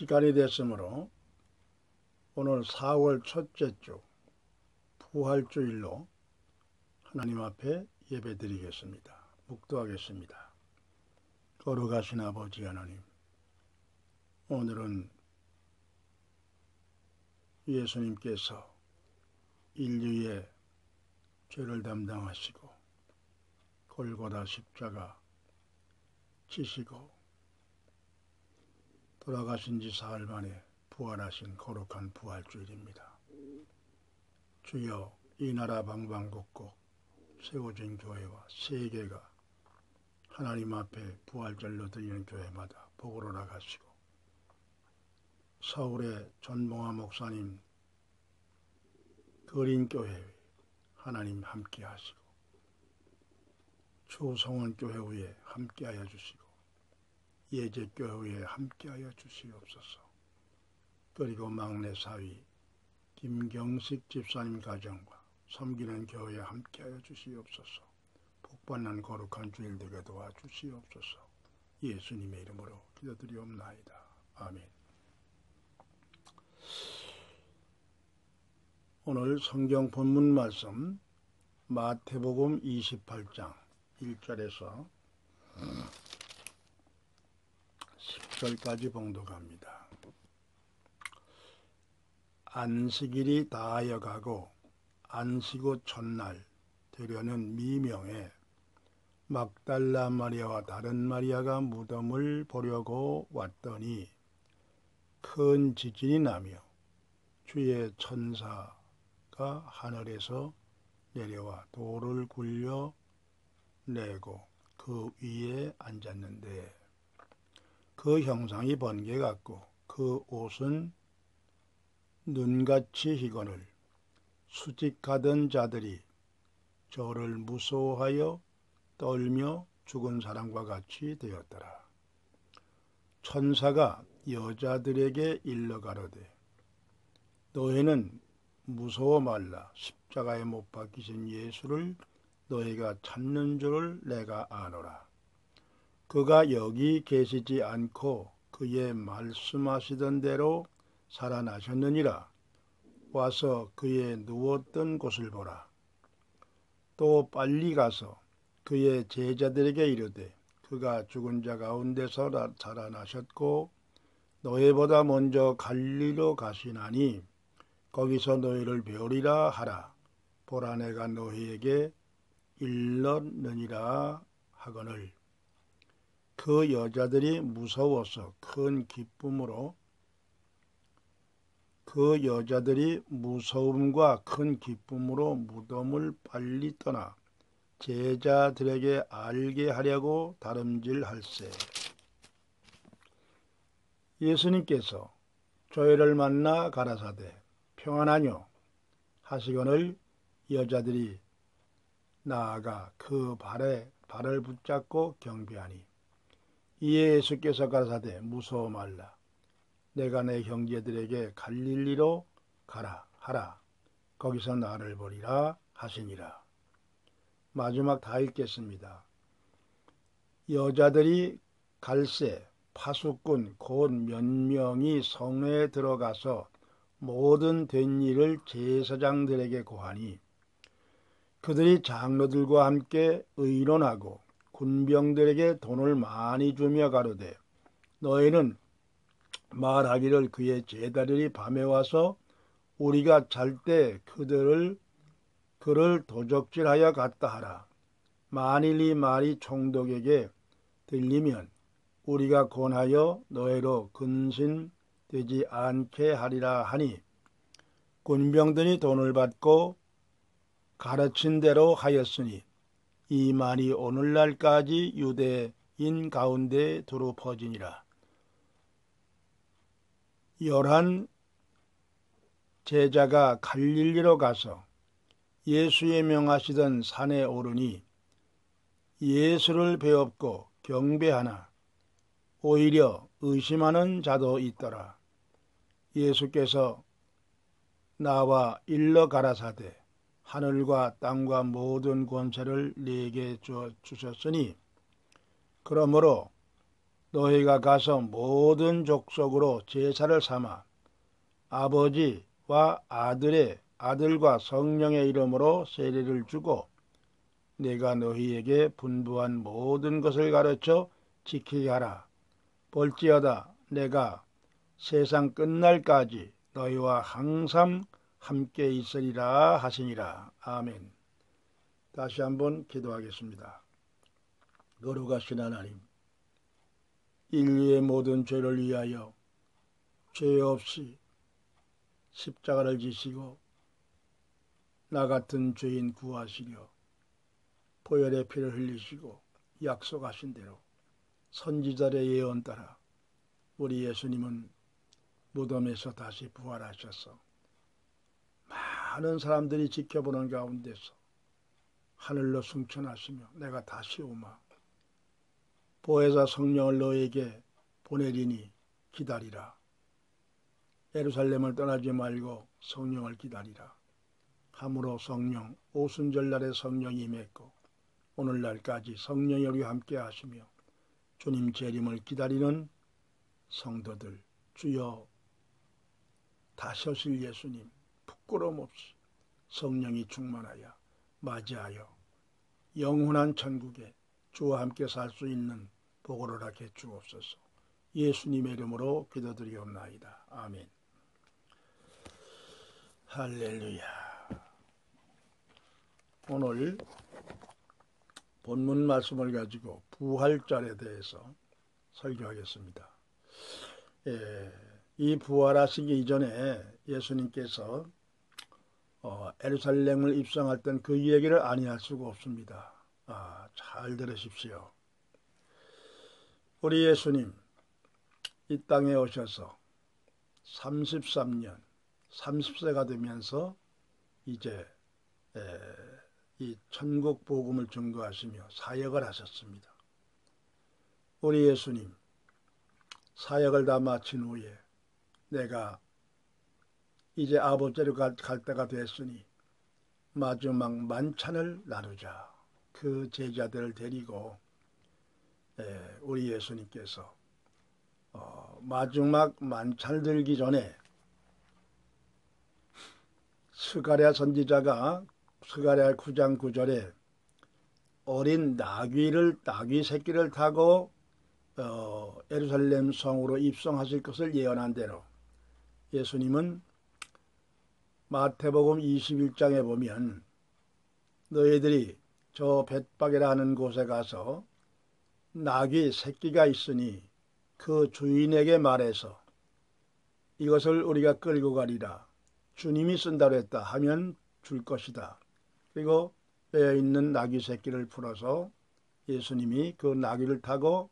시간이 됐으므로 오늘 4월 첫째 주 부활주일로 하나님 앞에 예배드리겠습니다. 묵도하겠습니다. 거룩하신 아버지 하나님, 오늘은 예수님께서 인류의 죄를 담당하시고 골고다 십자가 지시고 돌아가신 지 사흘 만에 부활하신 거룩한 부활주일입니다. 주여, 이 나라 방방곡곡 세워진 교회와 세계가 하나님 앞에 부활절로 드리는 교회마다 복으로 나가시고, 서울의 전봉화 목사님 거린교회 하나님 함께 하시고, 추성원교회 함께 하여 주시고, 예제교회에 함께하여 주시옵소서. 그리고 막내 사위 김경식 집사님 가정과 섬기는 교회에 함께하여 주시옵소서. 복받는 거룩한 주일 되게 도와주시옵소서. 예수님의 이름으로 기도드리옵나이다. 아멘. 오늘 성경 본문 말씀 마태복음 28장 1절에서 10절까지 봉독합니다. 안식일이 다하여 가고 안식 후 첫날 되려는 미명에 막달라 마리아와 다른 마리아가 무덤을 보려고 왔더니 큰 지진이 나며 주의 천사가 하늘에서 내려와 돌을 굴려 내고 그 위에 앉았는데, 그 형상이 번개 같고 그 옷은 눈같이 희거늘 수직하던 자들이 저를 무서워하여 떨며 죽은 사람과 같이 되었더라. 천사가 여자들에게 일러 가로되, 너희는 무서워 말라. 십자가에 못 박히신 예수를 너희가 찾는 줄을 내가 아노라. 그가 여기 계시지 않고 그의 말씀하시던 대로 살아나셨느니라. 와서 그의 누웠던 곳을 보라. 또 빨리 가서 그의 제자들에게 이르되, 그가 죽은 자 가운데서 살아나셨고 너희보다 먼저 갈릴리로 가시나니 거기서 너희를 배우리라 하라. 보라, 내가 너희에게 일렀느니라 하거늘. 그 여자들이 무서워서 큰 기쁨으로 무서움과 큰 기쁨으로 무덤을 빨리 떠나 제자들에게 알게 하려고 다름질할세. 예수님께서 저희를 만나 가라사대 평안하뇨 하시거늘 여자들이 나아가 그 발을 붙잡고 경배하니, 이에 예수께서 가라사대 무서워 말라. 내가 내 형제들에게 갈릴리로 가라 하라. 거기서 나를 보리라 하시니라. 마지막 다 읽겠습니다. 여자들이 갈새 파수꾼 곧 몇 명이 성회에 들어가서 모든 된 일을 제사장들에게 고하니, 그들이 장로들과 함께 의논하고 군병들에게 돈을 많이 주며 가로되, 너희는 말하기를 그의 제자들이 밤에 와서 우리가 잘 때 그를 도적질하여 갔다 하라. 만일 이 말이 총독에게 들리면 우리가 권하여 너희로 근신되지 않게 하리라 하니, 군병들이 돈을 받고 가르친 대로 하였으니 이 말이 오늘날까지 유대인 가운데 두루 퍼지니라. 11 제자가 갈릴리로 가서 예수의 명하시던 산에 오르니 예수를 배웁고 경배하나 오히려 의심하는 자도 있더라. 예수께서 나와 일러 가라사대, 하늘과 땅과 모든 권세를 내게 주셨으니 그러므로 너희가 가서 모든 족속으로 제사를 삼아 아버지와 아들의 아들과 성령의 이름으로 세례를 주고 내가 너희에게 분부한 모든 것을 가르쳐 지키게 하라. 볼지어다 내가 세상 끝날까지 너희와 항상 함께 있으리라 하시니라. 아멘. 다시 한번 기도하겠습니다. 거룩하신 하나님, 인류의 모든 죄를 위하여 죄 없이 십자가를 지시고 나 같은 죄인 구하시려 보혈의 피를 흘리시고 약속하신 대로 선지자의 예언 따라 우리 예수님은 무덤에서 다시 부활하셔서 많은 사람들이 지켜보는 가운데서 하늘로 승천하시며 내가 다시 오마 보혜사 성령을 너에게 보내리니 기다리라. 예루살렘을 떠나지 말고 성령을 기다리라. 함으로 성령 오순절날에 성령이 임했고 오늘날까지 성령이 우리와 함께 하시며 주님 재림을 기다리는 성도들 주여 다시 오실 예수님 부끄러움 없이 성령이 충만하여 맞이하여 영원한 천국에 주와 함께 살 수 있는 복을 허락해 주옵소서. 예수님의 이름으로 기도드리옵나이다. 아멘. 할렐루야. 오늘 본문 말씀을 가지고 부활절에 대해서 설교하겠습니다. 이 부활하시기 이전에 예수님께서 예루살렘을 입성할 땐 그 얘기를 아니할 수가 없습니다. 잘 들으십시오. 우리 예수님 이 땅에 오셔서 33년 30세가 되면서 이제 이 천국 복음을 증거하시며 사역을 하셨습니다. 우리 예수님 사역을 다 마친 후에 내가 이제 아버지로 갈 때가 됐으니 마지막 만찬을 나누자. 그 제자들을 데리고 우리 예수님께서 마지막 만찬을 들기 전에 스가랴 선지자가 스가랴 9장 9절에 어린 나귀 새끼를 타고 예루살렘 성으로 입성하실 것을 예언한 대로 예수님은 마태복음 21장에 보면 너희들이 저 벳박이라는 곳에 가서 나귀 새끼가 있으니 그 주인에게 말해서 이것을 우리가 끌고 가리라. 주님이 쓴다고 했다 하면 줄 것이다. 그리고 빼어있는 나귀 새끼를 풀어서 예수님이 그 나귀를 타고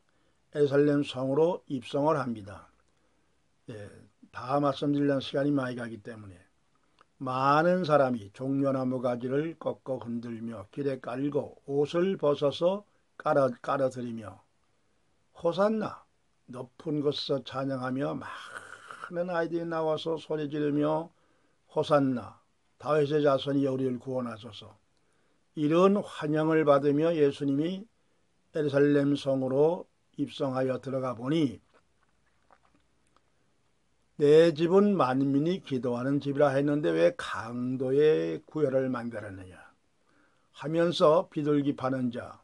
예루살렘 성으로 입성을 합니다. 다 말씀드리려는 시간이 많이 가기 때문에 많은 사람이 종려나무 가지를 꺾어 흔들며 길에 깔고 옷을 벗어서 깔아드리며 호산나 높은 곳에서 찬양하며 많은 아이들이 나와서 소리 지르며 호산나 다윗의 자손이 우리를 구원하소서 이런 환영을 받으며 예수님이 예루살렘 성으로 입성하여 들어가 보니 내 집은 만민이 기도하는 집이라 했는데 왜 강도의 구열을 만들었느냐 하면서 비둘기 파는 자,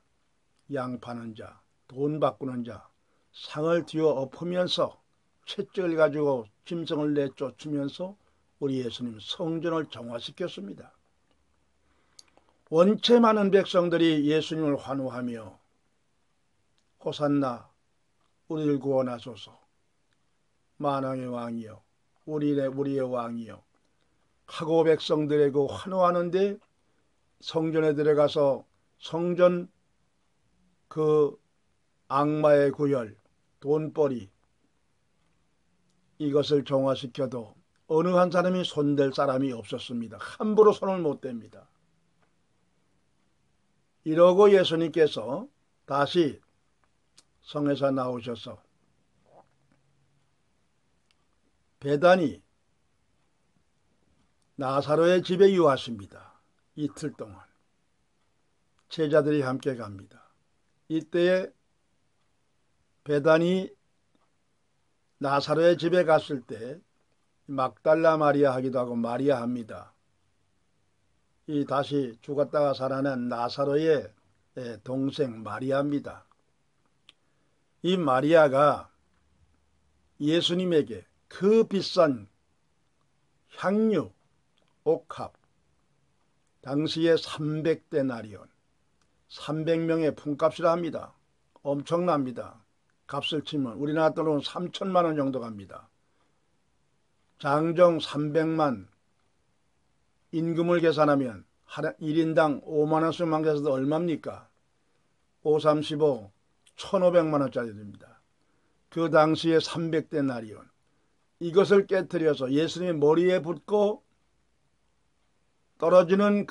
양 파는 자, 돈 바꾸는 자, 상을 뒤어 엎으면서 채찍을 가지고 짐승을 내쫓으면서 우리 예수님 성전을 정화시켰습니다. 원체 많은 백성들이 예수님을 환호하며 호산나 우리를 구원하소서 만왕의 왕이여 우리의 왕이여 하고 백성들에게 환호하는데 성전에 들어가서 성전 그 악마의 구열 돈벌이 이것을 정화시켜도 어느 한 사람이 손댈 사람이 없었습니다. 함부로 손을 못 댑니다. 이러고 예수님께서 다시 성에서 나오셔서 베다니 나사로의 집에 유하십니다. 이틀 동안 제자들이 함께 갑니다. 이때에 베다니 나사로의 집에 갔을 때 막달라 마리아 하기도 하고 마리아 합니다. 이 다시 죽었다가 살아난 나사로의 동생 마리아입니다. 이 마리아가 예수님에게 그 비싼 향유, 옥합, 당시에 300데나리온, 300명의 품값이라 합니다. 엄청납니다. 값을 치면 우리나라 돈으로 3천만 원 정도 갑니다. 장정 300만 임금을 계산하면 1인당 5만 원씩만 계산해도 얼마입니까? 5, 35, 1,500만 원짜리 됩니다. 그 당시에 300데나리온. 이것을 깨뜨려서 예수님의 머리에 붓고 떨어지는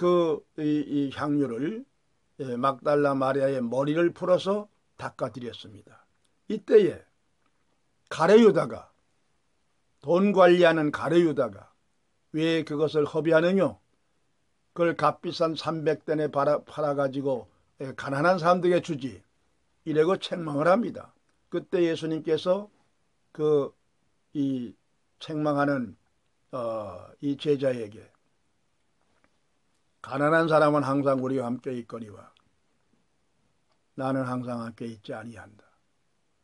이 향유를 막달라 마리아의 머리를 풀어서 닦아드렸습니다. 이때에 가룟유다가, 돈 관리하는 가룟유다가 왜 그것을 허비하느냐? 그걸 값비싼 300데나리온에 팔아가지고 가난한 사람들에게 주지. 이래고 책망을 합니다. 그때 예수님께서 이 책망하는 이 제자에게 가난한 사람은 항상 우리와 함께 있거니와 나는 항상 함께 있지 아니한다.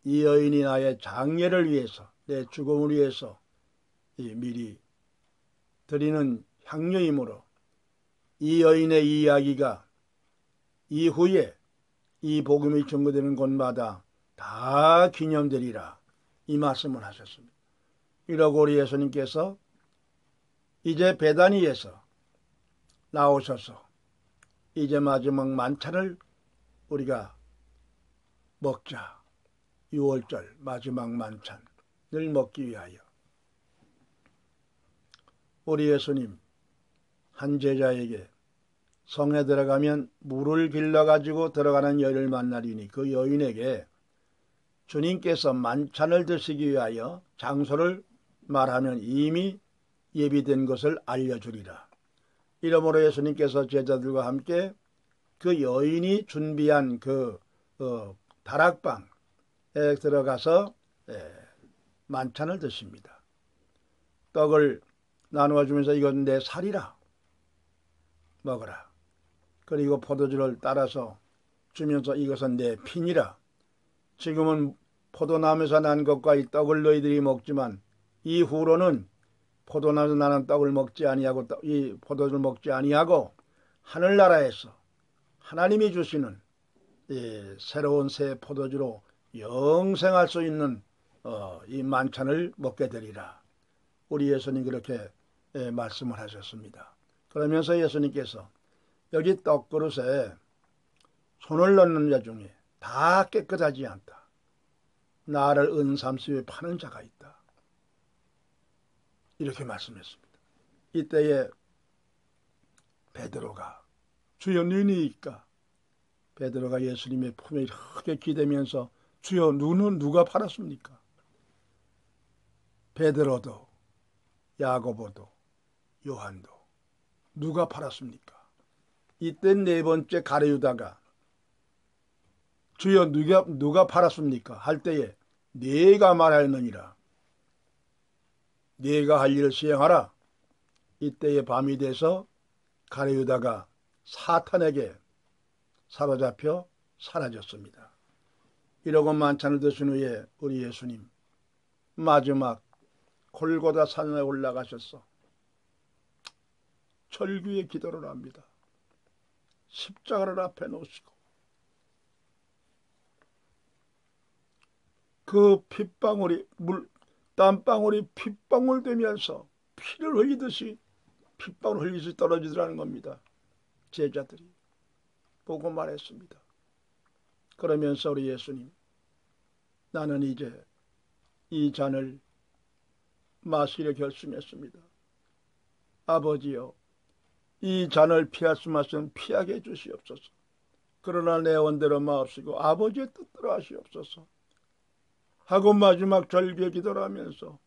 이 여인이 나의 장례를 위해서, 내 죽음을 위해서 미리 드리는 향유이므로 이 여인의 이 이야기가 이후에 이 복음이 전거되는 곳마다 다 기념되리라, 이 말씀을 하셨습니다. 이러고 우리 예수님께서 이제 베다니에서 나오셔서 이제 마지막 만찬을 우리가 먹자. 6월절 마지막 만찬을 먹기 위하여 우리 예수님 한 제자에게 성에 들어가면 물을 길러가지고 들어가는 여인을 만나리니 그 여인에게 주님께서 만찬을 드시기 위하여 장소를 말하면 이미 예비된 것을 알려주리라. 이러므로 예수님께서 제자들과 함께 그 여인이 준비한 다락방에 들어가서 만찬을 드십니다. 떡을 나누어 주면서 이건 내 살이라 먹어라. 그리고 포도주를 따라서 주면서 이것은 내 피니라. 지금은 포도나무에서 난 것과 이 떡을 너희들이 먹지만 이후로는 포도나무에서 나는 떡을 먹지 아니하고 이 포도주를 먹지 아니하고 하늘나라에서 하나님이 주시는 새로운 새 포도주로 영생할 수 있는 이 만찬을 먹게 되리라. 우리 예수님 그렇게 말씀을 하셨습니다. 그러면서 예수님께서 여기 떡그릇에 손을 넣는 자 중에 다 깨끗하지 않다. 나를 은삼십에 파는 자가 있다. 이렇게 말씀했습니다. 이때에 베드로가 주여 너희니까 베드로가 예수님의 품에 이렇게 기대면서 주여 눈은 누가 팔았습니까? 베드로도 야고보도 요한도 누가 팔았습니까? 이때 네 번째 가룟유다가 주여 누가 팔았습니까? 할 때에 네가 말하였느니라. 네가 할 일을 수행하라. 이때에 밤이 돼서 가룟유다가 사탄에게 사로잡혀 사라졌습니다. 이러고 만찬을 드신 후에 우리 예수님 마지막 골고다 산에 올라가셔서 절규의 기도를 합니다. 십자가를 앞에 놓으시고 그 핏방울이 땀방울이 핏방울 되면서 피를 흘리듯이 핏방울 흘리듯이 떨어지더라는 겁니다. 제자들이 보고 말했습니다. 그러면서 우리 예수님 나는 이제 이 잔을 마시려 결심했습니다. 아버지여 이 잔을 피할 수 없으면 피하게 해주시옵소서. 그러나 내 원대로 마옵시고 아버지의 뜻대로 하시옵소서 하고 마지막 절규의 기도를 하면서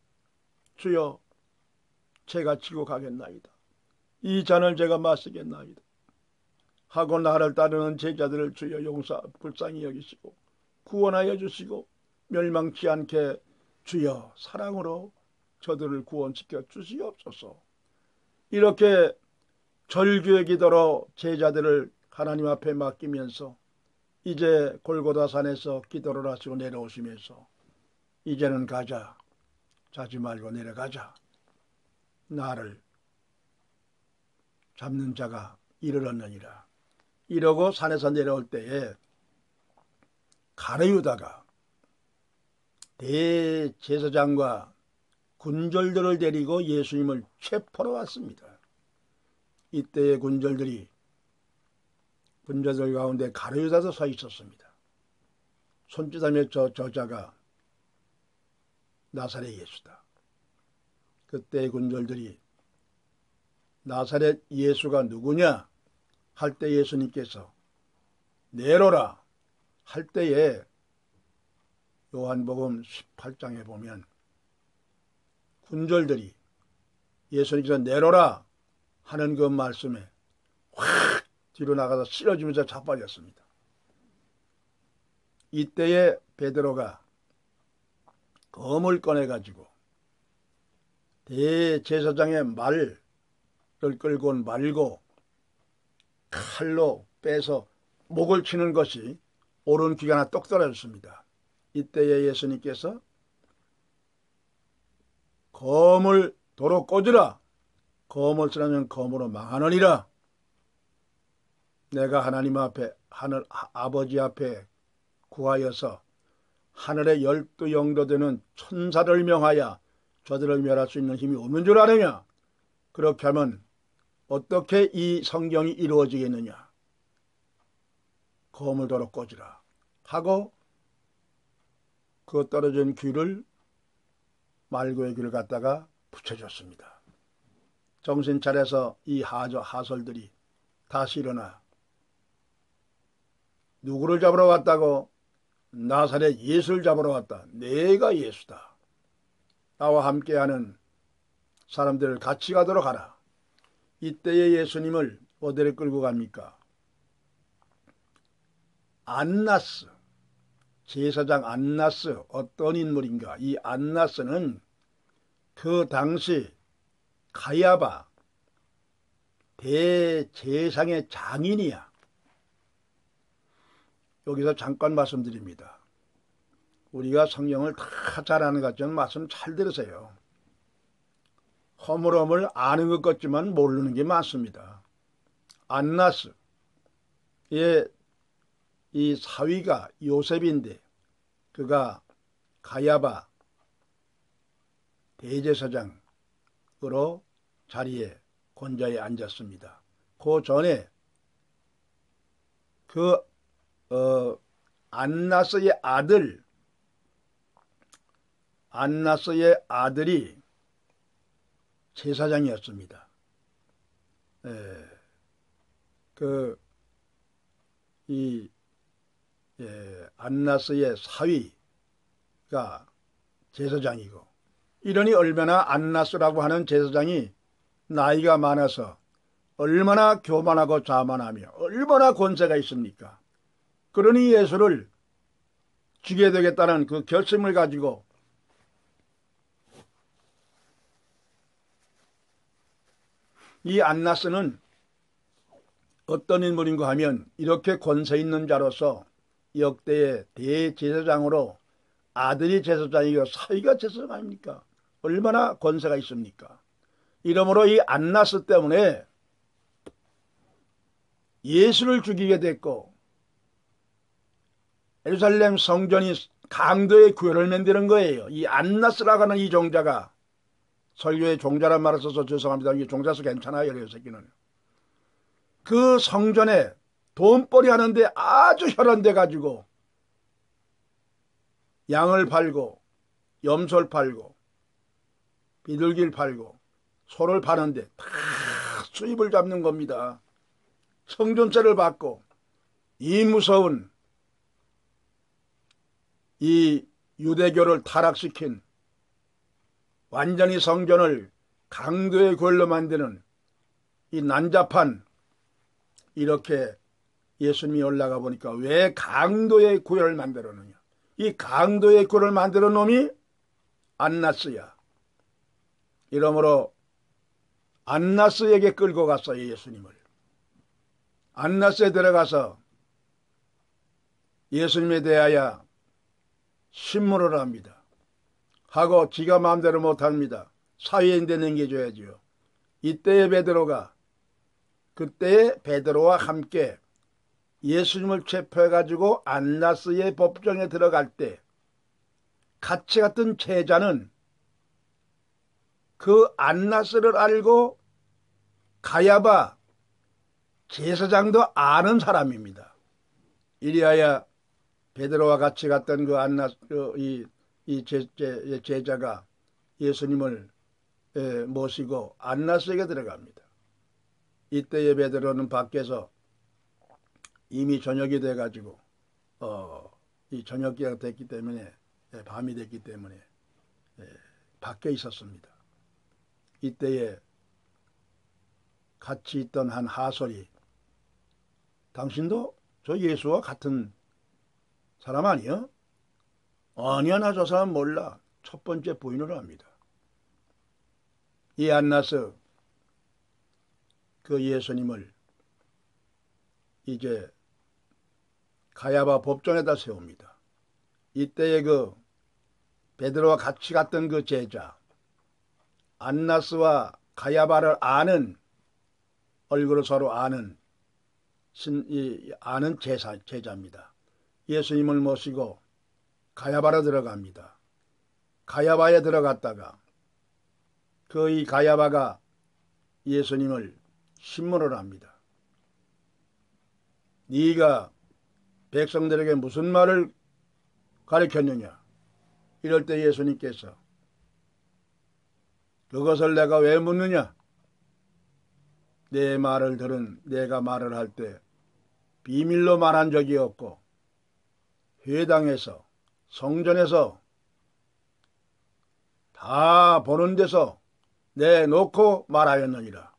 주여 제가 지고 가겠나이다. 이 잔을 제가 마시겠나이다. 하고 나를 따르는 제자들을 주여 불쌍히 여기시고 구원하여 주시고 멸망치 않게 주여 사랑으로 저들을 구원시켜 주시옵소서. 이렇게 절규의 기도로 제자들을 하나님 앞에 맡기면서 이제 골고다 산에서 기도를 하시고 내려오시면서 이제는 가자. 자지 말고 내려가자. 나를 잡는 자가 이르렀느니라. 이러고 산에서 내려올 때에 가룟유다가 대제사장과 군졸들을 데리고 예수님을 체포하러 왔습니다. 이때의 군졸들 가운데 가룟유다도 서 있었습니다. 손짓하며 저자가 나사렛 예수다. 그때의 군졸들이 나사렛 예수가 누구냐 할 때 예수님께서 내로라 할 때에 요한복음 18장에 보면 군졸들이 예수님께서 내로라 하는 그 말씀에 확 뒤로 나가서 쓰러지면서 자빠졌습니다. 이때에 베드로가 검을 꺼내가지고 대제사장의 말을 끌고 온 말고 칼로 빼서 목을 치는 것이 오른 귀가 하나 똑 떨어졌습니다. 이때에 예수님께서 검을 도로 꽂으라. 검을 쓰려면 검으로 망하느니라. 내가 하나님 앞에 하늘 아버지 앞에 구하여서 하늘의 12영도 되는 천사를 명하여 저들을 멸할 수 있는 힘이 없는 줄 아느냐. 그렇게 하면 어떻게 이 성경이 이루어지겠느냐. 검을 도로 꽂으라 하고 그 떨어진 귀를 말고의 귀를 갖다가 붙여줬습니다. 정신 차려서 이 하설들이 다시 일어나 누구를 잡으러 왔다고? 나사렛 예수를 잡으러 왔다. 내가 예수다. 나와 함께하는 사람들을 같이 가도록 하라. 이때에 예수님을 어디를 끌고 갑니까? 안나스, 제사장 안나스, 어떤 인물인가? 이 안나스는 그 당시 가야바 대제사장의 장인이야. 여기서 잠깐 말씀드립니다. 우리가 성경을 다 잘 아는 것 같지만 말씀 잘 들으세요. 허물허물 아는 것 같지만 모르는 게 많습니다. 안나스의 이 사위가 요셉인데 그가 가야바 대제사장으로 자리에 권좌에 앉았습니다. 그 전에 안나스의 아들이 제사장이었습니다. 안나스의 사위가 제사장이고, 이러니 얼마나 안나스라고 하는 제사장이 나이가 많아서 얼마나 교만하고 자만하며 얼마나 권세가 있습니까? 그러니 예수를 죽여야 되겠다는 그 결심을 가지고 이 안나스는 어떤 인물인가 하면 이렇게 권세 있는 자로서 역대의 대제사장으로 아들이 제사장이고 사위가 제사장 아닙니까? 얼마나 권세가 있습니까? 이러므로 이 안나스 때문에 예수를 죽이게 됐고 예루살렘 성전이 강도의 구혈을 만드는 거예요. 이 안나스라고 하는 이 종자가, 설교에 종자란 말을 써서 죄송합니다. 이게 종자서 괜찮아요. 이 새끼는. 그 성전에 돈벌이 하는데 아주 혈안돼 가지고 양을 팔고 염소를 팔고 비둘기를 팔고 소를 파는데 다 수입을 잡는 겁니다. 성전세를 받고 이 무서운 이 유대교를 타락시킨, 완전히 성전을 강도의 걸로 만드는 이 난잡한, 이렇게 예수님이 올라가 보니까 왜 강도의 구혈을 만들었느냐? 이 강도의 꼴을 만드는 놈이 안나스야. 이러므로 안나스에게 끌고 갔어요, 예수님을. 안나스에 들어가서 예수님에 대하여 신문을 합니다. 하고 지가 마음대로 못합니다. 사회인데 넘겨줘야지요. 이때의 베드로가 그때의 베드로와 함께 예수님을 체포해가지고 안나스의 법정에 들어갈 때 같이 갔던 제자는 그 안나스를 알고 가야바 제사장도 아는 사람입니다. 이리하여 베드로와 같이 갔던 그 안나스 이 제자가 예수님을 모시고 안나스에게 들어갑니다. 이때의 베드로는 밖에서 이미 저녁이 돼가지고 이 저녁기가 됐기 때문에 밤이 됐기 때문에 밖에 있었습니다. 이때에 같이 있던 한 하솔이 당신도 저 예수와 같은 사람 아니야? 아니야, 나 저 사람 몰라. 첫 번째 부인을 합니다. 이 안나스 그 예수님을 이제 가야바 법정에다 세웁니다. 이때에 그 베드로와 같이 갔던 그 제자 안나스와 가야바를 아는 얼굴을 서로 아는 아는 제자입니다. 예수님을 모시고 가야바로 들어갑니다. 가야바에 들어갔다가 그 이 가야바가 예수님을 신문을 합니다. 네가 백성들에게 무슨 말을 가르쳤느냐? 이럴 때 예수님께서 그것을 내가 왜 묻느냐? 내 말을 들은 내가 말을 할 때 비밀로 말한 적이 없고 회당에서 성전에서 다 보는 데서 내놓고 말하였느니라.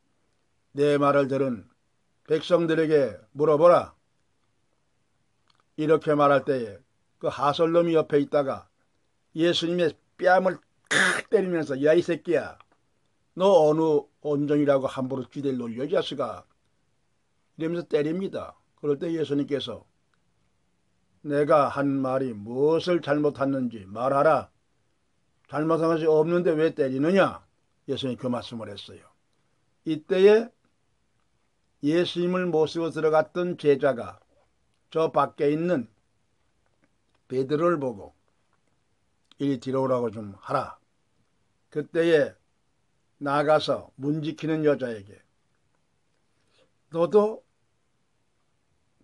내 말을 들은 백성들에게 물어보라. 이렇게 말할 때에 그 하솔놈이 옆에 있다가 예수님의 뺨을 칵 때리면서 야 이 새끼야 너 어느 온종이라고 함부로 쥐대를 놀려 이 자식아 이러면서 때립니다. 그럴 때 예수님께서 내가 한 말이 무엇을 잘못했는지 말하라. 잘못한 것이 없는데 왜 때리느냐? 예수님이 그 말씀을 했어요. 이때에 예수님을 모시고 들어갔던 제자가 저 밖에 있는 베드로를 보고 이리 뒤로 오라고 좀 하라. 그때에 나가서 문 지키는 여자에게 너도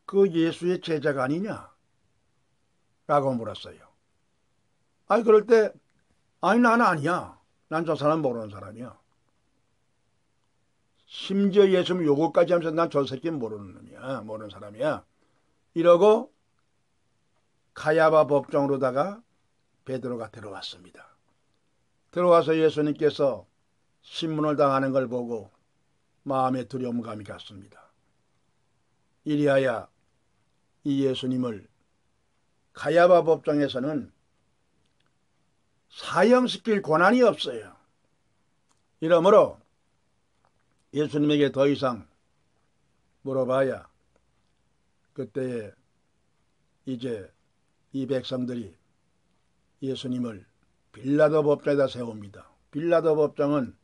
그 예수의 제자가 아니냐? 라고 물었어요. 아니 그럴 때 아니 나는 아니야. 난 저 사람 모르는 사람이야. 심지어 예수님 요거까지 하면서 난 저 새끼 모르는 놈이야. 모르는 사람이야. 이러고 가야바 법정으로다가 베드로가 들어왔습니다. 들어와서 예수님께서 신문을 당하는 걸 보고 마음에 두려움감이 갔습니다. 이리하여 이 예수님을 가야바 법정에서는 사형시킬 권한이 없어요. 이러므로 예수님에게 더 이상 물어봐야 그때에 이제 이 백성들이 예수님을 빌라도 법정에다 세웁니다. 빌라도 법정은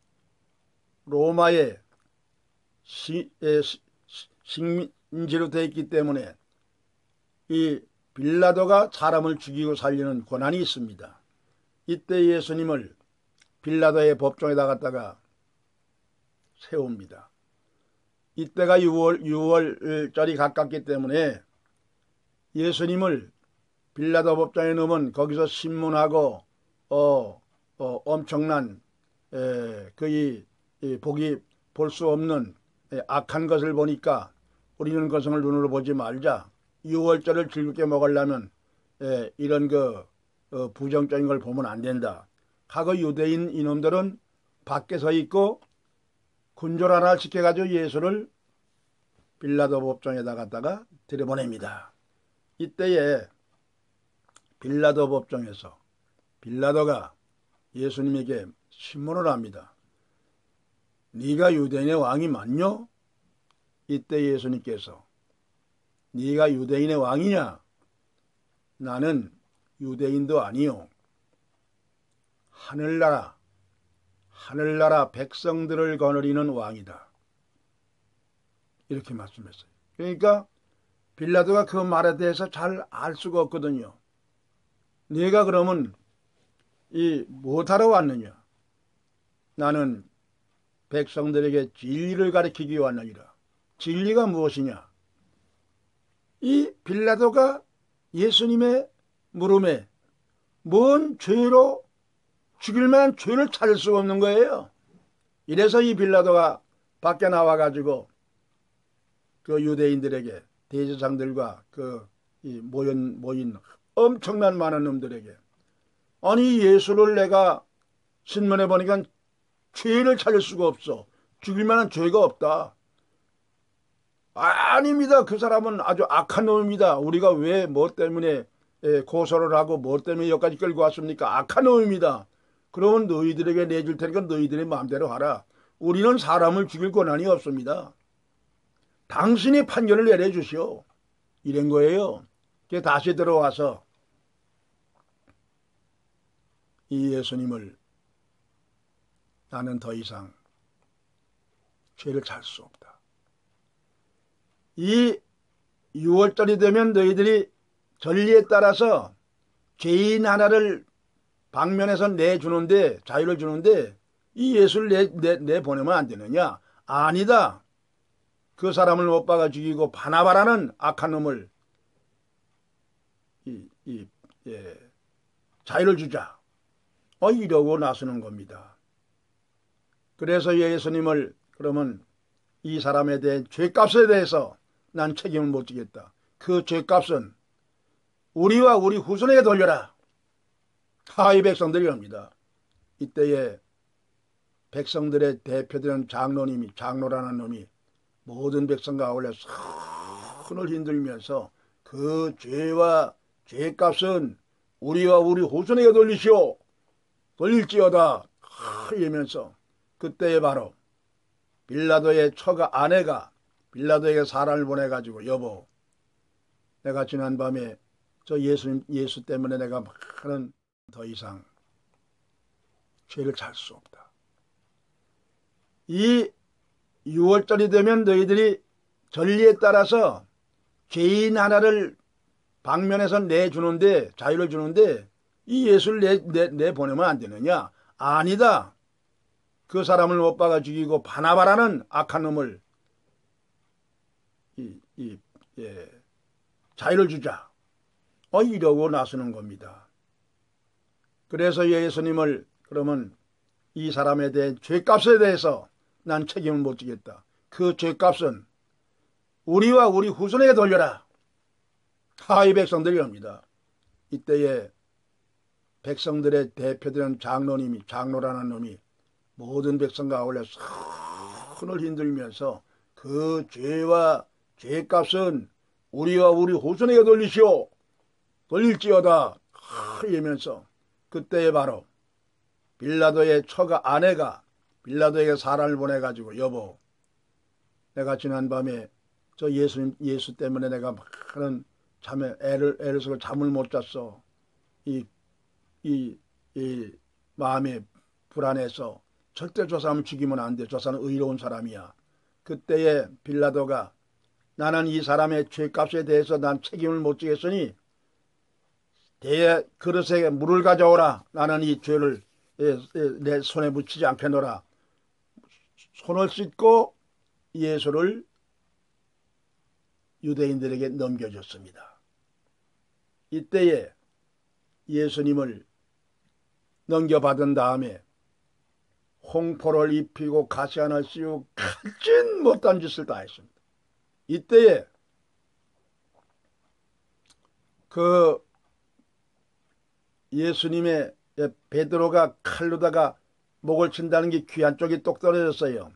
로마의 식민지로 되어 있기 때문에 이 빌라도가 사람을 죽이고 살리는 권한이 있습니다. 이때 예수님을 빌라도의 법정에다 갖다가 세웁니다. 이때가 6월절이 가깝기 때문에 예수님을 빌라도 법정에 넣으면 거기서 신문하고 엄청난 거의 보기 볼 수 없는 악한 것을 보니까 우리는 그것을 눈으로 보지 말자. 6월절을 즐겁게 먹으려면 이런 부정적인 걸 보면 안 된다. 하고 유대인 이놈들은 밖에서 있고 군졸 하나 시켜가지고 예수를 빌라도 법정에다 갖다가 들여보냅니다. 이때에 빌라도 법정에서 빌라도가 예수님에게 신문을 합니다. 네가 유대인의 왕이 맞뇨? 이때 예수님께서 네가 유대인의 왕이냐? 나는 유대인도 아니요. 하늘나라 백성들을 거느리는 왕이다. 이렇게 말씀했어요. 그러니까 빌라도가 그 말에 대해서 잘 알 수가 없거든요. 네가 그러면 무엇하러 왔느냐? 나는 백성들에게 진리를 가르치기 왔느니라. 진리가 무엇이냐? 이 빌라도가 예수님의 물음에 뭔 죄로 죽일 만한 죄를 찾을 수가 없는 거예요. 이래서 이 빌라도가 밖에 나와가지고 그 유대인들에게 대제사장들과 모인 엄청난 많은 놈들에게 아니 예수를 내가 신문해 보니까 죄를 찾을 수가 없어. 죽일 만한 죄가 없다. 아닙니다. 그 사람은 아주 악한 놈입니다. 우리가 왜 뭐 때문에 고소를 하고 뭐 때문에 여기까지 끌고 왔습니까? 악한 놈입니다. 그러면 너희들에게 내줄 테니까 너희들의 마음대로 하라. 우리는 사람을 죽일 권한이 없습니다. 당신이 판결을 내려주시오. 이런 거예요. 다시 들어와서 이 예수님을 나는 더 이상 죄를 잘 수 없다. 이 6월절이 되면 너희들이 전리에 따라서 죄인 하나를 방면에서 내주는데 자유를 주는데 이 예수를 내보내면 안 되느냐? 아니다. 그 사람을 못 박아 죽이고 바나바라는 악한 놈을 자유를 주자. 이러고 나서는 겁니다. 그래서 예수님을 그러면 이 사람에 대한 죄값에 대해서 난 책임을 못 지겠다. 그 죄값은 우리와 우리 후손에게 돌려라. 이 백성들이 합니다. 이때에 백성들의 대표되는 장로라는 놈이 모든 백성과 어울려 손을 흔들면서 그 죄와 죄값은 우리와 우리 후손에게 돌리시오. 돌릴지어다. 이러면서 그때에 바로 빌라도의 처가 아내가 빌라도에게 사람을 보내가지고 여보 내가 지난밤에 저 예수 때문에 내가 많은 더 이상 죄를 잘 수 없다. 이 6월절이 되면 너희들이 전리에 따라서 죄인 하나를 방면에서 내주는데 자유를 주는데 이 예수를 내보내면 안 되느냐? 아니다. 그 사람을 못 박아 죽이고 바나바라는 악한 놈을 자유를 주자. 이러고 나서는 겁니다. 그래서 예수님을 그러면 이 사람에 대한 죄값에 대해서 난 책임을 못 지겠다. 그 죄값은 우리와 우리 후손에게 돌려라. 이 백성들이 합니다. 이때에 백성들의 대표되는 장로라는 놈이 모든 백성과 어울려 손을 흔들면서 그 죄와 죄값은 우리와 우리 후손에게 돌리시오. 돌릴지어다. 이러면서 그때에 바로 빌라도의 처가 아내가 빌라도에게 사람을 보내가지고 여보 내가 지난밤에 저 예수 때문에 내가 많은 잠에 애를 쓰고 잠을 못 잤어. 이 마음이 불안해서 절대 저 사람 죽이면 안 돼. 저 사람 의로운 사람이야. 그때에 빌라도가 나는 이 사람의 죄값에 대해서 난 책임을 못 지겠으니 대 그릇에 물을 가져오라. 나는 이 죄를 내 손에 묻히지 않겠노라. 손을 씻고 예수를 유대인들에게 넘겨줬습니다. 이때에 예수님을 넘겨받은 다음에 홍포를 입히고 가시 하나 씌우고 가진 못한 짓을 다 했습니다. 이때에 그 예수님의 베드로가 칼로다가 목을 친다는 게 귀 한쪽이 똑 떨어졌어요.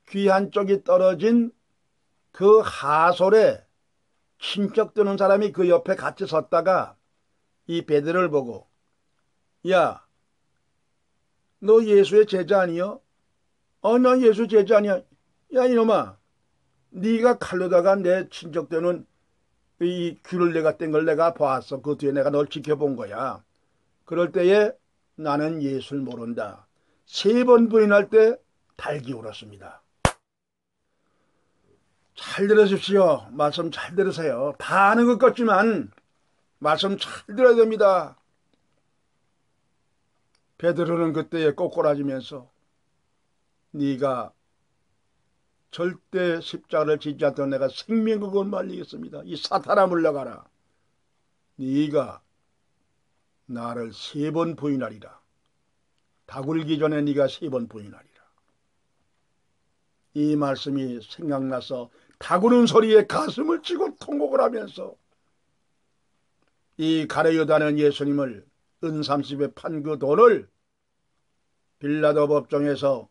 귀 한쪽이 떨어진 그 하솔에 친척 드는 사람이 그 옆에 같이 섰다가 이 베드로를 보고 야, 너 예수의 제자 아니여? 난 예수 제자 아니야. 야, 이놈아, 네가 칼로다가 내 친척되는 이 귀를 내가 뗀 걸 내가 봤어. 그 뒤에 내가 널 지켜본 거야. 그럴 때에 나는 예수를 모른다. 3번 부인할 때 달기 울었습니다. 잘 들으십시오. 말씀 잘 들으세요. 다 아는 것 같지만 말씀 잘 들어야 됩니다. 베드로는 그때에 꼬꾸라지면서 네가 절대 십자가를 지지 않던 내가 생명극을 말리겠습니다. 이 사탄아 물러가라. 네가 나를 3번 부인하리라. 다굴기 전에 네가 3번 부인하리라. 이 말씀이 생각나서 다구는 소리에 가슴을 치고 통곡을 하면서 이 가룟유다는 예수님을 은 30에 판 그 돈을 빌라도 법정에서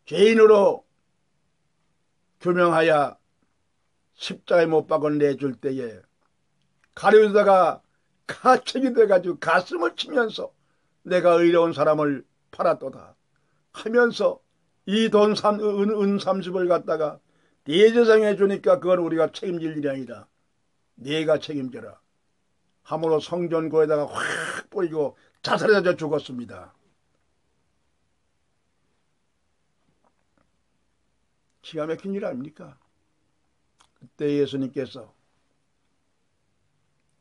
죄인으로 규명하여 십자가에 못 박아 내줄 때에 가룟유다가 가책이 돼가지고 가슴을 치면서 내가 의로운 사람을 팔았도다 하면서 이 돈 은 30을 갖다가 대제사장에 주니까 그건 우리가 책임질 일이 아니다. 네가 책임져라. 함으로 성전고에다가 확 뿌리고 자살해서 죽었습니다. 기가 막힌 일 아닙니까? 그때 예수님께서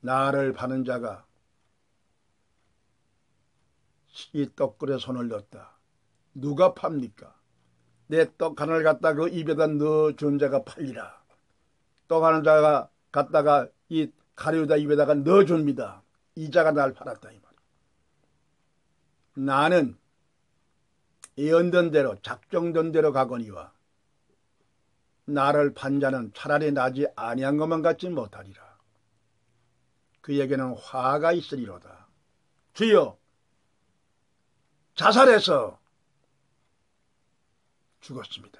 나를 파는 자가 이 떡그릇에 손을 넣었다. 누가 팝니까? 내 떡 하나를 갖다 그 입에다 넣어준 자가 팔리라. 떡 하는 자가 갖다가 이 가룟유다 입에다가 넣어줍니다. 이 자가 날 팔았다 이 말이야. 나는 예언된 대로 작정된 대로 가거니와 나를 판 자는 차라리 나지 아니한 것만 갖지 못하리라. 그에게는 화가 있으리로다. 주여, 자살해서 죽었습니다.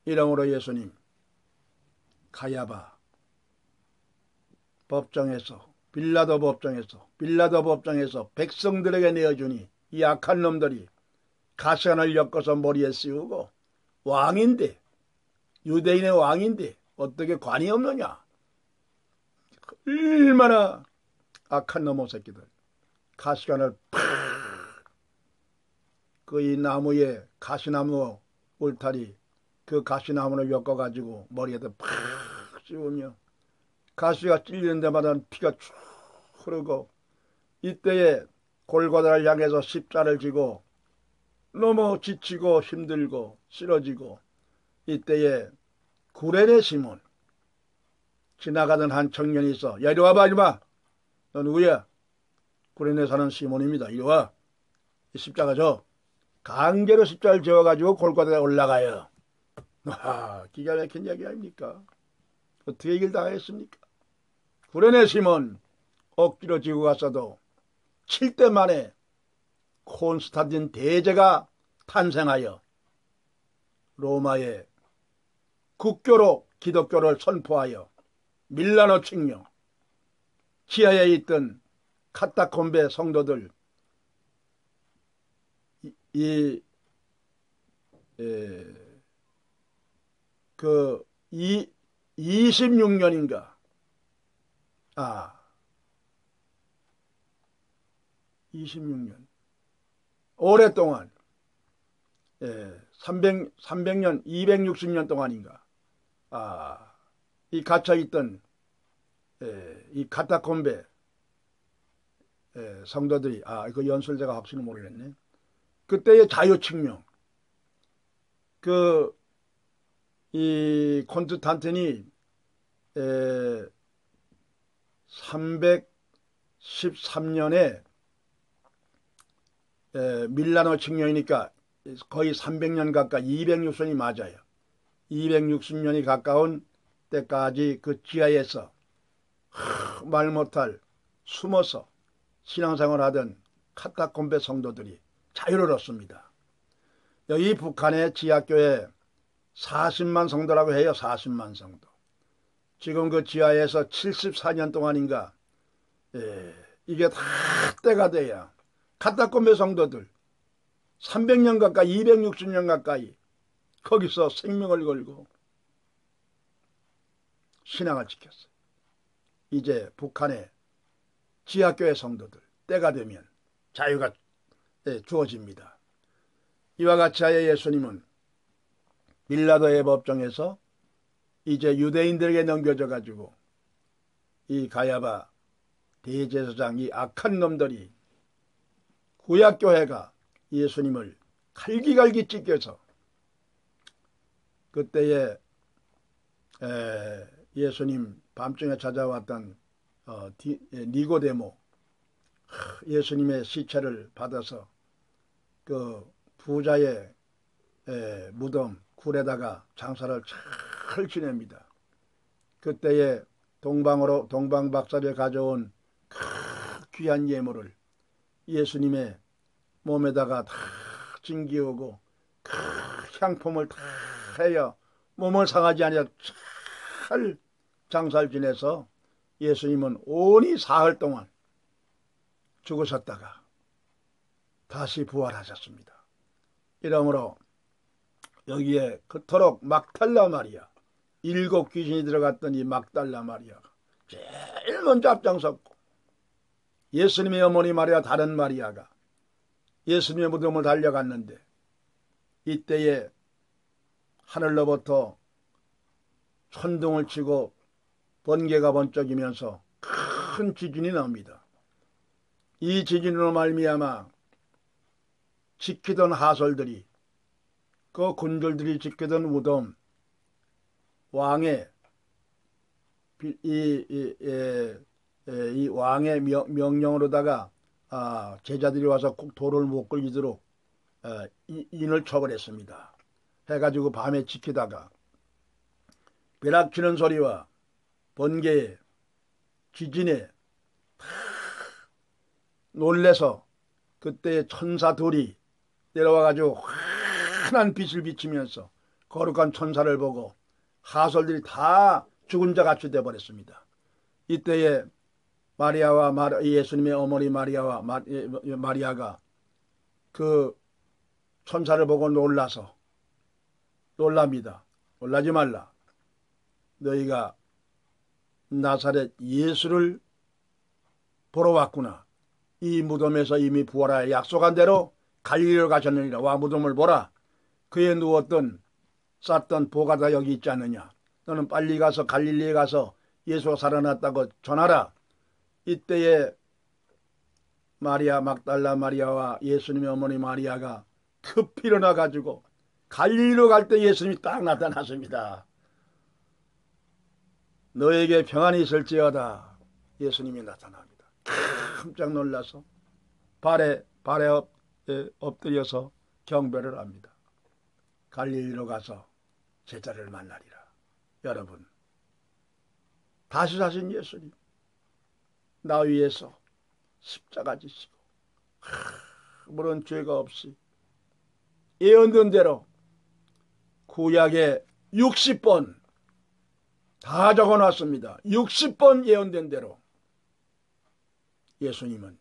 이러므로 예수님 가야바 법정에서 빌라도 법정에서 백성들에게 내어주니 이 악한 놈들이 가시관을 엮어서 머리에 씌우고 왕인데 유대인의 왕인데 어떻게 관이 없느냐. 얼마나 악한 놈의 새끼들. 가시관을 그 이 나무에 가시나무 울타리 그 가시나무를 엮어가지고 머리에다 팍 씌우며 가시가 찔리는 데마다 피가 쭉 흐르고 이때에 골고다를 향해서 십자를 지고 너무 지치고 힘들고 쓰러지고 이때에 구레네 시몬 지나가던 한 청년이 있어. 야 이리 와봐 이리와. 너 누구야? 구레네 사는 시몬입니다. 이리 와. 이 십자가 져. 강제로 십자를 지어가지고 골고다에 올라가요. 기가 막힌 얘기 아닙니까? 어떻게 이길 당했습니까? 구레네 시몬 억지로 지고 갔어도 7대 만에 콘스탄틴 대제가 탄생하여 로마의 국교로 기독교를 선포하여 밀라노 칙령 지하에 있던 카타콤베 성도들 그 26년인가 26년 오랫동안 300년 260년 동안인가 이 갇혀있던 이 카타콤베 성도들이 그 연설제가 확실히 모르겠네. 그때의 자유칙령 이 콘스탄틴이 313년에 밀라노 칙령이니까 거의 300년 가까이 260년이 맞아요. 260년이 가까운 때까지 그 지하에서 말 못할 숨어서 신앙생활을 하던 카타콤베 성도들이 자유를 얻습니다. 여기 북한의 지하교회 40만 성도라고 해요. 40만 성도. 지금 그 지하에서 74년 동안인가 이게 다 때가 돼야 카타콤베 성도들 300년 가까이 260년 가까이 거기서 생명을 걸고 신앙을 지켰어요. 이제 북한의 지하교회 성도들 때가 되면 자유가 주어집니다. 이와 같이 하여 예수님은 빌라도의 법정에서 이제 유대인들에게 넘겨져 가지고 이 가야바 대제사장 이 악한 놈들이 구약교회가 예수님을 갈기갈기 찢겨서 그때에 예수님 밤중에 찾아왔던 니고데모 예수님의 시체를 받아서 그 부자의 무덤 굴에다가 장사를 잘 지냅니다. 그때에 동방박사를 가져온 귀한 예물을 예수님의 몸에다가 다 징기우고 향품을 다 해여 몸을 상하지 아니하고 잘 장사를 지내서 예수님은 온히 사흘 동안 죽으셨다가 다시 부활하셨습니다. 이러므로 여기에 그토록 막달라 마리아 7 귀신이 들어갔던 이 막달라 마리아가 제일 먼저 앞장섰고 예수님의 어머니 마리아 다른 마리아가 예수님의 무덤을 달려갔는데 이때에 하늘로부터 천둥을 치고 번개가 번쩍이면서 큰 지진이 납니다. 이 지진으로 말미암아 지키던 하솔들이 그 군졸들이 지키던 무덤 왕의 이 왕의 명령으로다가 제자들이 와서 꼭 돌을 못 걸리도록 인을 처벌했습니다. 해가지고 밤에 지키다가 벼락치는 소리와 번개에 지진에 놀래서 그때 천사 둘이 내려와가지고 환한 빛을 비치면서 거룩한 천사를 보고 하솔들이 다 죽은 자 같이 되어버렸습니다. 이때에 마리아와 예수님의 어머니 마리아와 마리아가 그 천사를 보고 놀랍니다. 놀라지 말라. 너희가 나사렛 예수를 보러 왔구나. 이 무덤에서 이미 부활하여 약속한 대로 갈릴리로 가셨느니라. 와 무덤을 보라. 그에 누웠던 쌌던 보가 여기 있지 않느냐. 너는 빨리 가서 갈릴리에 가서 예수가 살아났다고 전하라. 이때에 마리아 막달라 마리아와 예수님의 어머니 마리아가 급히 일어나가지고 갈릴리로 갈 때 예수님이 딱 나타났습니다. 너에게 평안이 있을지어다. 예수님이 나타납니다. 깜짝 놀라서 발에 엎드려서 경배를 합니다. 갈릴리로 가서 제자를 만나리라. 여러분, 다시 사신 예수님 나 위해서 십자가 지시고 아무런 죄가 없이 예언된 대로 구약에 60번 다 적어놨습니다. 60번 예언된 대로 예수님은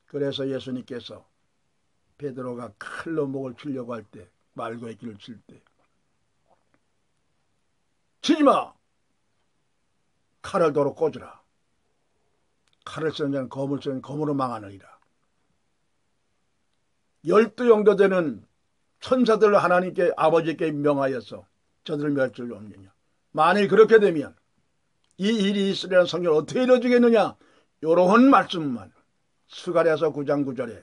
그래서 예수님께서 베드로가 칼로 목을 치려고 할 때 말고의 길을 칠 때 치지마! 칼을 도로 꽂으라. 칼을 쓰는 자는 검을 쓰는 검으로 망하느니라. 12 영도되는 천사들을 하나님께 아버지께 명하여서 저들을 멸줄 없느냐. 만일 그렇게 되면 이 일이 있으려는 성경을 어떻게 이루어지겠느냐. 요런 말씀만 스가랴서 9장 9절에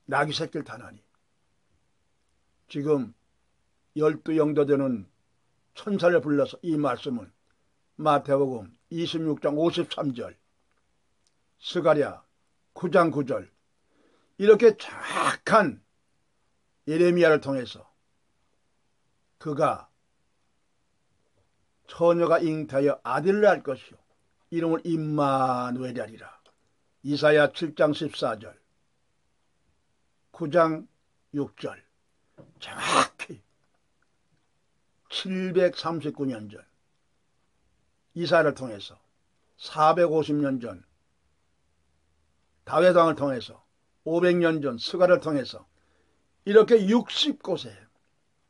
나귀 새끼를 타나니 지금 12 영도되는 천사를 불러서 이 말씀은 마태복음 26장 53절 스가랴 9장 9절 이렇게 정확한 예레미야를 통해서 그가 처녀가 잉태하여 아들을 낳을 것이요 이름을 임마누엘이 하리라. 이사야 7장 14절 9장 6절 정확히 739년 전 이사야를 통해서 450년 전 다윗 왕을 통해서 500년 전 스가를 통해서 이렇게 60곳에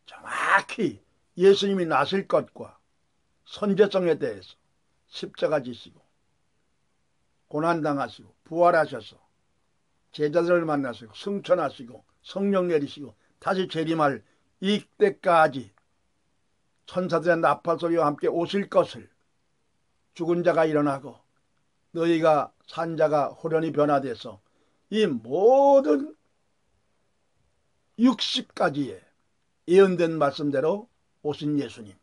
정확히 예수님이 나실 것과 선제성에 대해서 십자가 지시고 고난당하시고 부활하셔서 제자들을 만나시고 승천하시고 성령 내리시고 다시 재림할 이때까지 천사들의 나팔 소리와 함께 오실 것을, 죽은 자가 일어나고 너희가 산 자가 호련히 변화돼서 이 모든 60가지의 예언된 말씀대로 오신 예수님,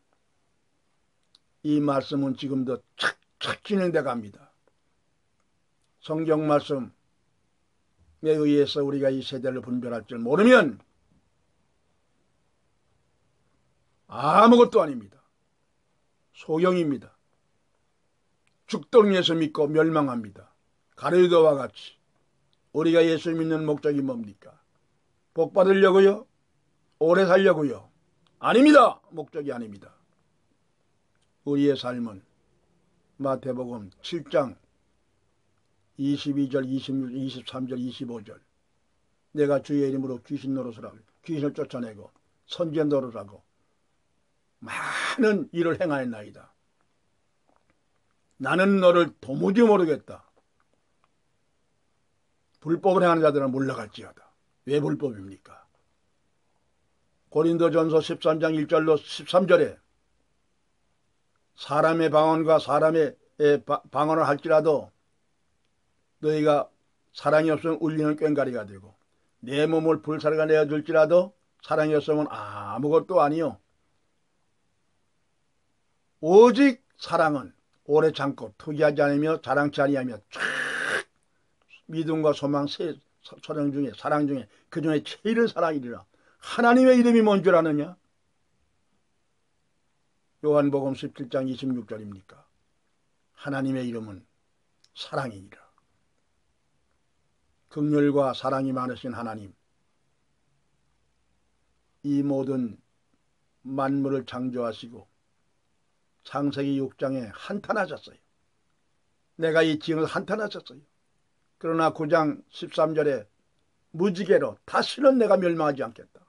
이 말씀은 지금도 착착 진행돼 갑니다. 성경 말씀에 의해서 우리가 이 세대를 분별할 줄 모르면 아무것도 아닙니다. 소경입니다. 죽도록 예수 믿고 멸망합니다. 가룟유다와 같이. 우리가 예수 믿는 목적이 뭡니까? 복 받으려고요? 오래 살려고요? 아닙니다. 목적이 아닙니다. 우리의 삶은 마태복음 7장 22절, 26절, 23절, 25절 내가 주의 이름으로 귀신 노릇을 하고 귀신을 쫓아내고 선지자 노릇을 하고 많은 일을 행하였나이다. 나는 너를 도무지 모르겠다. 불법을 행하는 자들은 물러갈지어다. 왜 불법입니까? 고린도전서 13장 1절로 13절에 사람의 방언과 사람의 방언을 할지라도 너희가 사랑이 없으면 울리는 꽹과리가 되고 내 몸을 불사르가 내어줄지라도 사랑이 없으면 아무것도 아니요. 오직 사랑은 오래 참고 투기하지 않으며 자랑치 아니하며 쫙 믿음과 소망 사랑 중에 그 중에 제일 사랑이리라. 하나님의 이름이 뭔 줄 아느냐? 요한복음 17장 26절입니까? 하나님의 이름은 사랑이니라. 긍휼과 사랑이 많으신 하나님, 이 모든 만물을 창조하시고 창세기 6장에 한탄하셨어요. 내가 이 지형을 한탄하셨어요. 그러나 9장 13절에 무지개로 다시는 내가 멸망하지 않겠다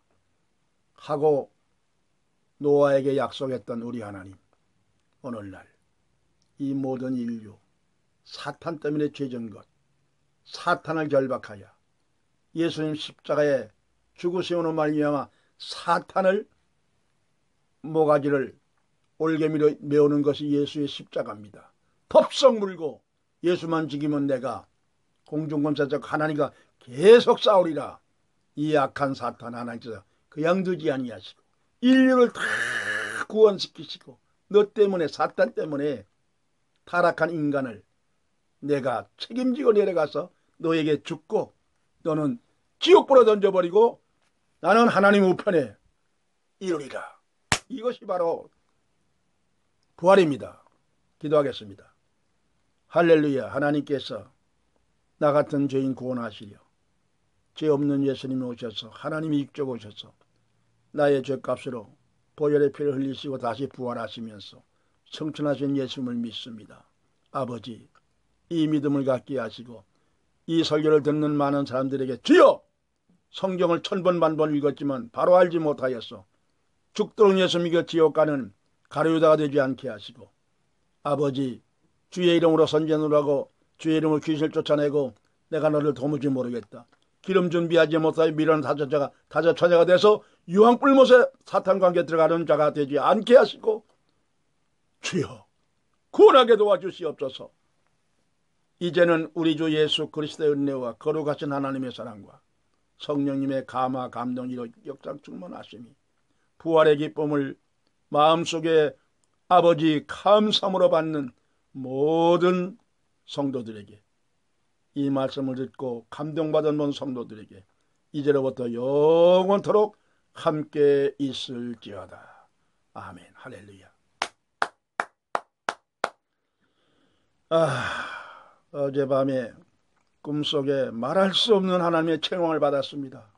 하고 노아에게 약속했던 우리 하나님, 오늘날 이 모든 인류 사탄 때문에 죄진 것, 사탄을 결박하여 예수님 십자가에 죽으심으로 말미암아 사탄을 모가지를 올개미로 메우는 것이 예수의 십자가입니다. 덥석 물고 예수만 죽이면 내가 공중권세적 하나님과 계속 싸우리라. 이 악한 사탄 하나님께서 그냥 두지 아니하시고 인류를 다 구원시키시고 너 때문에, 사탄 때문에 타락한 인간을 내가 책임지고 내려가서 너에게 죽고 너는 지옥불에 던져버리고 나는 하나님 우편에 이르리라. 이것이 바로 부활입니다. 기도하겠습니다. 할렐루야. 하나님께서 나 같은 죄인 구원하시려 죄 없는 예수님이 오셔서, 하나님이 육적 오셔서 나의 죄값으로 보혈의 피를 흘리시고 다시 부활하시면서 성천하신 예수님을 믿습니다. 아버지, 이 믿음을 갖게 하시고 이 설교를 듣는 많은 사람들에게 주여, 성경을 1000번 만번 읽었지만 바로 알지 못하였어. 죽도록 예수 믿어 지옥 가는 가룟유다가 되지 않게 하시고, 아버지, 주의 이름으로 선전을 하고 주의 이름으로 귀신을 쫓아내고 내가 너를 도무지 모르겠다. 기름 준비하지 못하여 미련 다저처자가 돼서 유황 뿔못에 사탄 관계에 들어가는 자가 되지 않게 하시고 주여 구원하게 도와주시옵소서. 이제는 우리 주 예수 그리스도의 은혜와 거룩하신 하나님의 사랑과 성령님의 감화 감동이로 역사 충만하심이 부활의 기쁨을 마음속에 아버지 감사함으로 받는 모든 성도들에게, 이 말씀을 듣고 감동받은 모든 성도들에게 이제로부터 영원토록 함께 있을지어다. 아멘. 할렐루야. 어젯밤에 꿈속에 말할 수 없는 하나님의 책망을 받았습니다.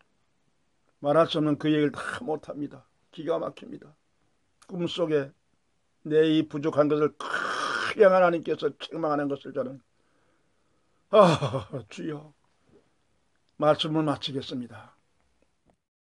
말할 수 없는 그 얘기를 다 못합니다. 기가 막힙니다. 꿈속에 내 이 부족한 것을 불평 하나님께서 책망하는 것을 저는 주여 말씀을 마치겠습니다.